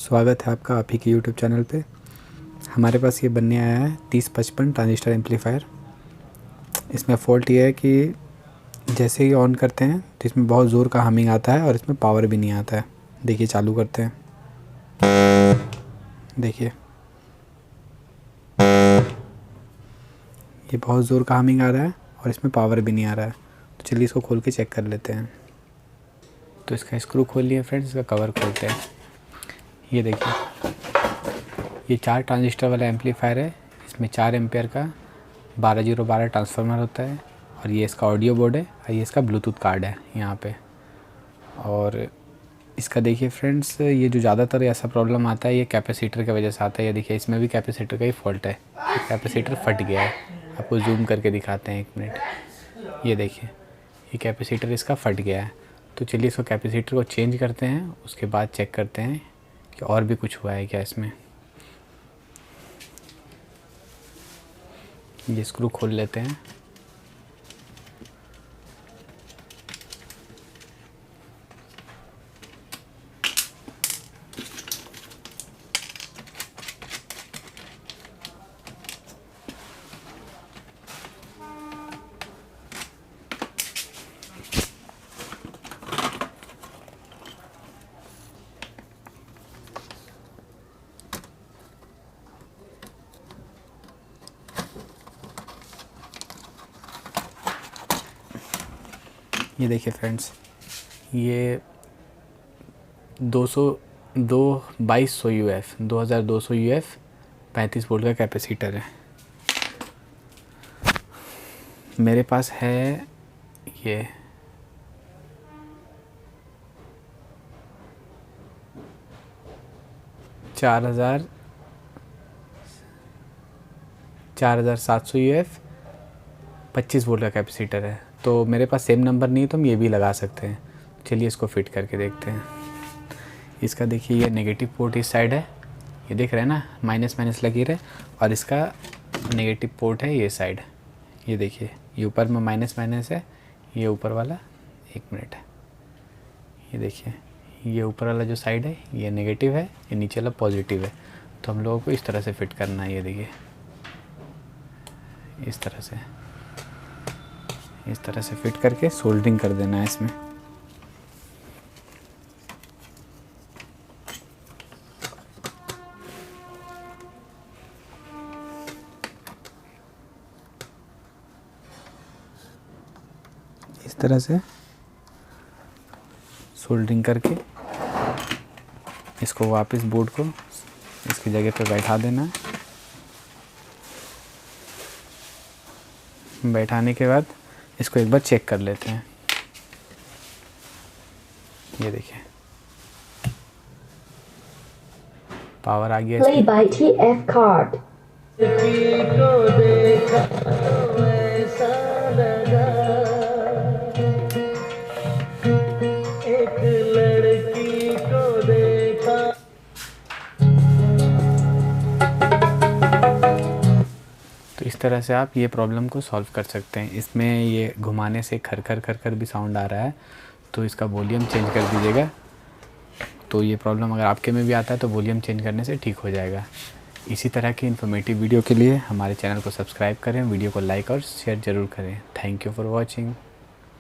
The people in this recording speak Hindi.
स्वागत है आपका आप ही के यूट्यूब चैनल पे। हमारे पास ये बनने आया है 3055 ट्रांजिस्टर एम्पलीफायर। इसमें फ़ॉल्ट ये है कि जैसे ही ऑन करते हैं तो इसमें बहुत ज़ोर का हमिंग आता है और इसमें पावर भी नहीं आता है। देखिए चालू करते हैं, देखिए ये बहुत ज़ोर का हमिंग आ रहा है और इसमें पावर भी नहीं आ रहा है। तो चलिए इसको खोल के चेक कर लेते हैं। तो इसका स्क्रू खोल लिया फ्रेंड्स, इसका कवर खोलते हैं। ये देखिए ये 4 ट्रांजिस्टर वाला एम्पलीफायर है। इसमें 4 एम्पेयर का 12012 ट्रांसफार्मर होता है और ये इसका ऑडियो बोर्ड है और ये इसका ब्लूटूथ कार्ड है यहाँ पे। और इसका देखिए फ्रेंड्स, ये जो ज़्यादातर ऐसा प्रॉब्लम आता है ये कैपेसिटर की वजह से आता है। ये देखिए इसमें भी कैपेसिटर का ही फॉल्ट है, कैपेसिटर फट गया है। आपको जूम करके दिखाते हैं, 1 मिनट। ये देखिए ये कैपेसिटर इसका फट गया है। तो चलिए इसको कैपेसिटर को चेंज करते हैं, उसके बाद चेक करते हैं कि और भी कुछ हुआ है क्या इसमें। ये स्क्रू खोल लेते हैं। ये देखिए फ्रेंड्स, ये 2200 यूएफ 2200 यूएफ 35 वोल्ट का कैपेसिटर है। मेरे पास है ये 4700 यूएफ 25 वोल्ट का कैपेसिटर है। तो मेरे पास सेम नंबर नहीं है तो हम ये भी लगा सकते हैं। चलिए इसको फिट करके देखते हैं। इसका देखिए ये नेगेटिव पोर्ट इस साइड है, ये देख रहे हैं ना, माइनस माइनस लगी रहे। और इसका नेगेटिव पोर्ट है ये साइड। ये देखिए ये ऊपर में माइनस माइनस है, ये ऊपर वाला, 1 मिनट। ये देखिए ये ऊपर वाला जो साइड है ये नेगेटिव है, ये नीचे वाला पॉजिटिव है। तो हम लोगों को इस तरह से फिट करना है। ये देखिए इस तरह से फिट करके सोल्डरिंग कर देना है इसमें। इस तरह से सोल्डरिंग करके इसको वापस बोर्ड को इसकी जगह पे बैठा देना है। बैठाने के बाद इसको एक बार चेक कर लेते हैं। ये देखिए पावर आ गया Play by TF card. तो इस तरह से आप ये प्रॉब्लम को सॉल्व कर सकते हैं। इसमें ये घुमाने से खर खर भी साउंड आ रहा है, तो इसका वॉल्यूम चेंज कर दीजिएगा। तो ये प्रॉब्लम अगर आपके में भी आता है तो वॉल्यूम चेंज करने से ठीक हो जाएगा। इसी तरह की इन्फॉर्मेटिव वीडियो के लिए हमारे चैनल को सब्सक्राइब करें, वीडियो को लाइक और शेयर ज़रूर करें। Thank you for watching.